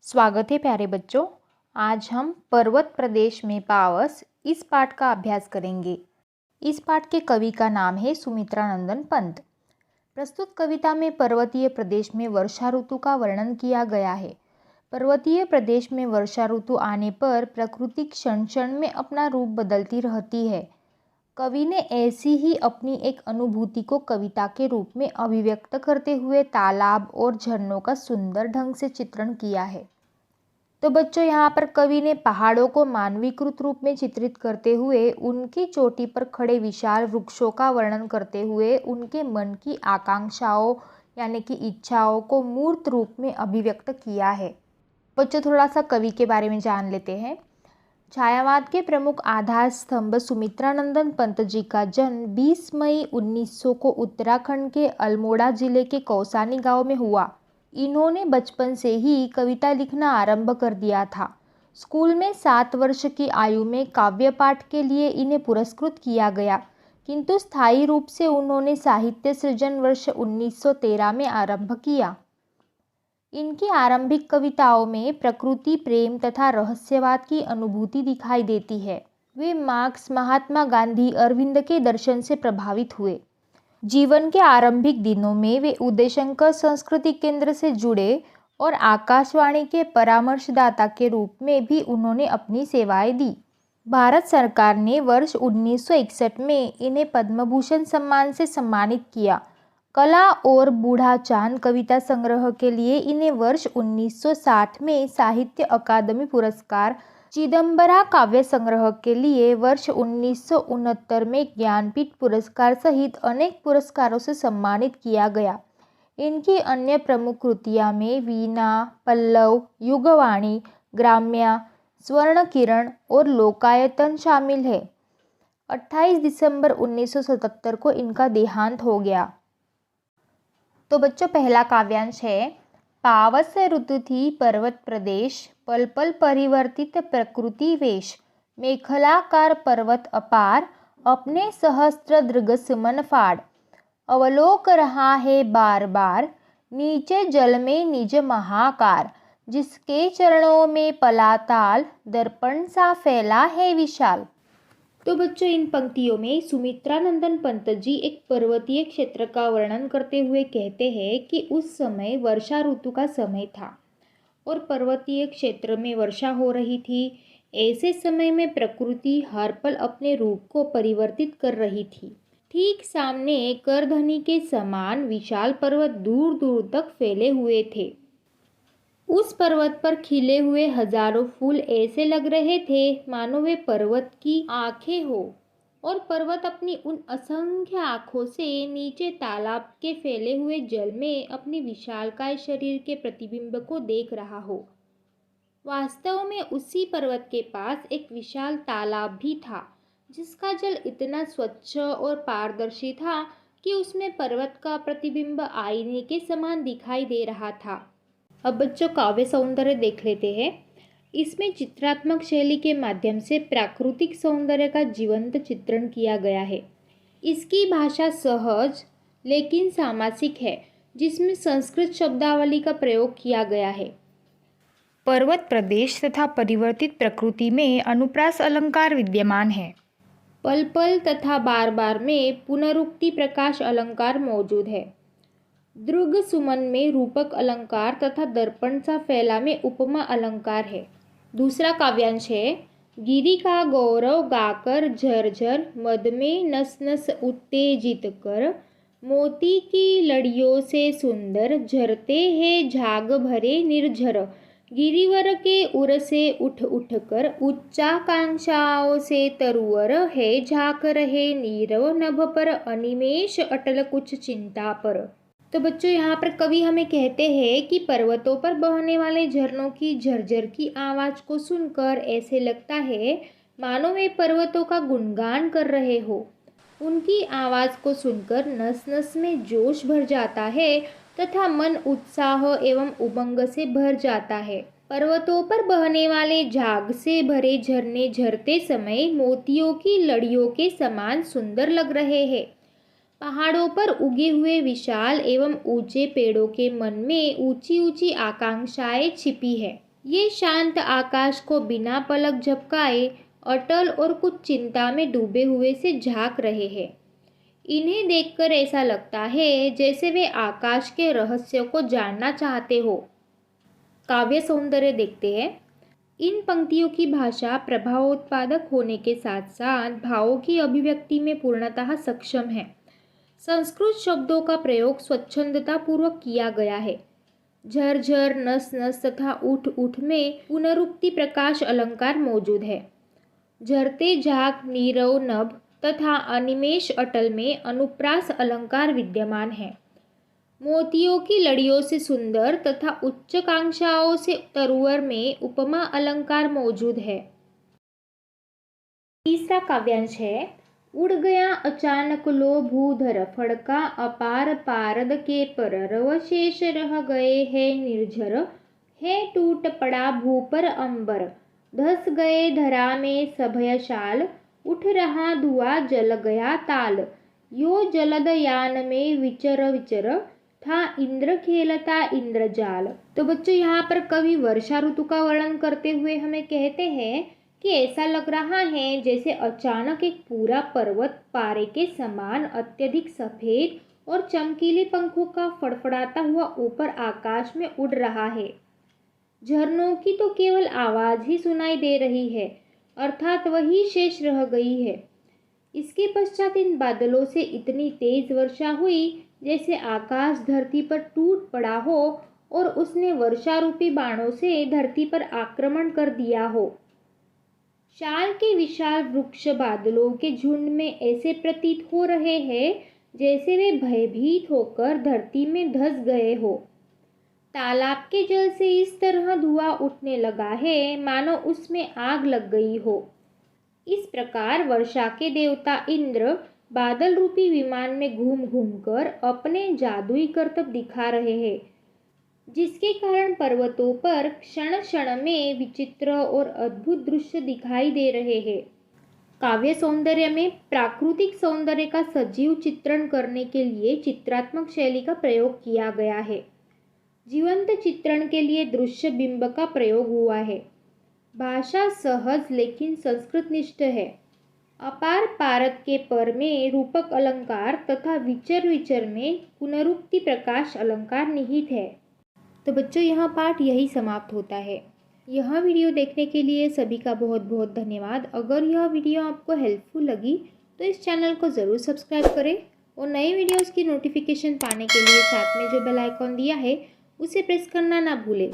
स्वागत है प्यारे बच्चों। आज हम पर्वत प्रदेश में पावस इस पाठ का अभ्यास करेंगे। इस पाठ के कवि का नाम है सुमित्रानंदन पंत। प्रस्तुत कविता में पर्वतीय प्रदेश में वर्षा ऋतु का वर्णन किया गया है। पर्वतीय प्रदेश में वर्षा ऋतु आने पर प्रकृति क्षण क्षण में अपना रूप बदलती रहती है। कवि ने ऐसी ही अपनी एक अनुभूति को कविता के रूप में अभिव्यक्त करते हुए तालाब और झरनों का सुंदर ढंग से चित्रण किया है। तो बच्चों, यहाँ पर कवि ने पहाड़ों को मानवीकृत रूप में चित्रित करते हुए उनकी चोटी पर खड़े विशाल वृक्षों का वर्णन करते हुए उनके मन की आकांक्षाओं यानी कि इच्छाओं को मूर्त रूप में अभिव्यक्त किया है। बच्चों, थोड़ा सा कवि के बारे में जान लेते हैं। छायावाद के प्रमुख आधार स्तंभ सुमित्रानंदन पंत जी का जन्म 20 मई 1900 को उत्तराखंड के अल्मोड़ा जिले के कौसानी गांव में हुआ। इन्होंने बचपन से ही कविता लिखना आरंभ कर दिया था। स्कूल में 7 वर्ष की आयु में काव्य पाठ के लिए इन्हें पुरस्कृत किया गया, किंतु स्थायी रूप से उन्होंने साहित्य सृजन वर्ष 1913 में आरंभ किया। इनकी आरंभिक कविताओं में प्रकृति प्रेम तथा रहस्यवाद की अनुभूति दिखाई देती है। वे मार्क्स, महात्मा गांधी, अरविंद के दर्शन से प्रभावित हुए। जीवन के आरंभिक दिनों में वे उदयशंकर संस्कृति केंद्र से जुड़े और आकाशवाणी के परामर्शदाता के रूप में भी उन्होंने अपनी सेवाएं दी। भारत सरकार ने वर्ष 1961 में इन्हें पद्म भूषण सम्मान से सम्मानित किया। कला और बूढ़ा चांद कविता संग्रह के लिए इन्हें वर्ष 1960 में साहित्य अकादमी पुरस्कार, चिदम्बरा काव्य संग्रह के लिए वर्ष 1969 में ज्ञानपीठ पुरस्कार सहित अनेक पुरस्कारों से सम्मानित किया गया। इनकी अन्य प्रमुख कृतियां में वीणा, पल्लव, युगवाणी, ग्राम्या, स्वर्ण किरण और लोकायतन शामिल है। 28 दिसंबर 1977 को इनका देहांत हो गया। तो बच्चों, पहला काव्यांश है। पावस ऋतु थी पर्वत प्रदेश, पल पल परिवर्तित प्रकृति वेश। मेखलाकार पर्वत अपार, अपने सहस्त्र दृग सुमन फाड़। अवलोक रहा है बार बार, नीचे जल में निज महाकार। जिसके चरणों में पलाताल, दर्पण सा फैला है विशाल। तो बच्चों, इन पंक्तियों में सुमित्रानंदन पंत जी एक पर्वतीय क्षेत्र का वर्णन करते हुए कहते हैं कि उस समय वर्षा ऋतु का समय था और पर्वतीय क्षेत्र में वर्षा हो रही थी। ऐसे समय में प्रकृति हर पल अपने रूप को परिवर्तित कर रही थी। ठीक सामने करधनी के समान विशाल पर्वत दूर दूर तक फैले हुए थे। उस पर्वत पर खिले हुए हजारों फूल ऐसे लग रहे थे मानो वे पर्वत की आंखें हो और पर्वत अपनी उन असंख्य आंखों से नीचे तालाब के फैले हुए जल में अपनी विशालकाय शरीर के प्रतिबिंब को देख रहा हो। वास्तव में उसी पर्वत के पास एक विशाल तालाब भी था, जिसका जल इतना स्वच्छ और पारदर्शी था कि उसमें पर्वत का प्रतिबिंब आईने के समान दिखाई दे रहा था। अब बच्चों, काव्य सौंदर्य देख लेते हैं। इसमें चित्रात्मक शैली के माध्यम से प्राकृतिक सौंदर्य का जीवंत चित्रण किया गया है। इसकी भाषा सहज लेकिन सामासिक है, जिसमें संस्कृत शब्दावली का प्रयोग किया गया है। पर्वत प्रदेश तथा परिवर्तित प्रकृति में अनुप्रास अलंकार विद्यमान है। पल पल तथा बार बार में पुनरुक्ति प्रकाश अलंकार मौजूद है। दृग सुमन में रूपक अलंकार तथा दर्पण सा फैला में उपमा अलंकार है। दूसरा काव्यांश है। गिरि का गौरव गाकर झरझर, मद में नस नस उत्तेजित कर। मोती की लड़ियों से सुंदर, झरते हैं झाग भरे निर्झर। गिरिवर के उर से उठ उठ कर, उच्चाकांक्षाओं से तरुवर है। झाक रहे नीरव नभ पर, अनिमेष अटल कुछ चिंता पर। तो बच्चों, यहाँ पर कवि हमें कहते हैं कि पर्वतों पर बहने वाले झरनों की झरझर की आवाज़ को सुनकर ऐसे लगता है मानो वे पर्वतों का गुणगान कर रहे हो। उनकी आवाज़ को सुनकर नस नस में जोश भर जाता है तथा मन उत्साह एवं उमंग से भर जाता है। पर्वतों पर बहने वाले झाग से भरे झरने झरते समय मोतियों की लड़ियों के समान सुंदर लग रहे हैं। पहाड़ों पर उगे हुए विशाल एवं ऊंचे पेड़ों के मन में ऊंची ऊंची आकांक्षाएं छिपी है। ये शांत आकाश को बिना पलक झपकाए अटल और कुछ चिंता में डूबे हुए से झांक रहे हैं। इन्हें देखकर ऐसा लगता है जैसे वे आकाश के रहस्यों को जानना चाहते हो। काव्य सौंदर्य देखते हैं। इन पंक्तियों की भाषा प्रभावोत्पादक होने के साथ साथ भावों की अभिव्यक्ति में पूर्णतः सक्षम है। संस्कृत शब्दों का प्रयोग स्वच्छंदता पूर्वक किया गया है। झरझर, नस नस तथा उठ उठ में पुनरुक्ति प्रकाश अलंकार मौजूद है। झरते झाग, नीरव नभ तथा अनिमेष अटल में अनुप्रास अलंकार विद्यमान है। मोतियों की लड़ियों से सुंदर तथा उच्चाकांक्षाओं से तरुवर में उपमा अलंकार मौजूद है। तीसरा काव्यांश है, उड़ गया अचानक लो भूधर, फड़का अपार पारद के पर, रवशेष रह गए हैं निर्झर, है टूट पड़ा भू पर अंबर, धस गए धरा में सभय शाल, उठ रहा धुआं जल गया ताल, यो जलद यान में विचर विचर, था इंद्र खेलता इंद्रजाल। तो बच्चों, यहाँ पर कवि वर्षा ऋतु का वर्णन करते हुए हमें कहते हैं कि ऐसा लग रहा है जैसे अचानक एक पूरा पर्वत पारे के समान अत्यधिक सफेद और चमकीले पंखों का फड़फड़ाता हुआ ऊपर आकाश में उड़ रहा है। झरनों की तो केवल आवाज ही सुनाई दे रही है, अर्थात वही शेष रह गई है। इसके पश्चात इन बादलों से इतनी तेज वर्षा हुई जैसे आकाश धरती पर टूट पड़ा हो और उसने वर्षा रूपी बाणों से धरती पर आक्रमण कर दिया हो। शाल के विशाल वृक्ष बादलों के झुंड में ऐसे प्रतीत हो रहे हैं जैसे वे भयभीत होकर धरती में धंस गए हो। तालाब के जल से इस तरह धुआं उठने लगा है मानो उसमें आग लग गई हो। इस प्रकार वर्षा के देवता इंद्र बादल रूपी विमान में घूम घूम कर अपने जादुई करतब दिखा रहे हैं, जिसके कारण पर्वतों पर क्षण क्षण में विचित्र और अद्भुत दृश्य दिखाई दे रहे हैं। काव्य सौंदर्य में प्राकृतिक सौंदर्य का सजीव चित्रण करने के लिए चित्रात्मक शैली का प्रयोग किया गया है। जीवंत चित्रण के लिए दृश्य बिंब का प्रयोग हुआ है। भाषा सहज लेकिन संस्कृतनिष्ठ है। अपार पारद के पर में रूपक अलंकार तथा विचर विचर में पुनरुक्ति प्रकाश अलंकार निहित है। तो बच्चों, यह पाठ यही समाप्त होता है। यह वीडियो देखने के लिए सभी का बहुत बहुत धन्यवाद। अगर यह वीडियो आपको हेल्पफुल लगी तो इस चैनल को ज़रूर सब्सक्राइब करें और नए वीडियोस की नोटिफिकेशन पाने के लिए साथ में जो बेल आइकॉन दिया है उसे प्रेस करना ना भूलें।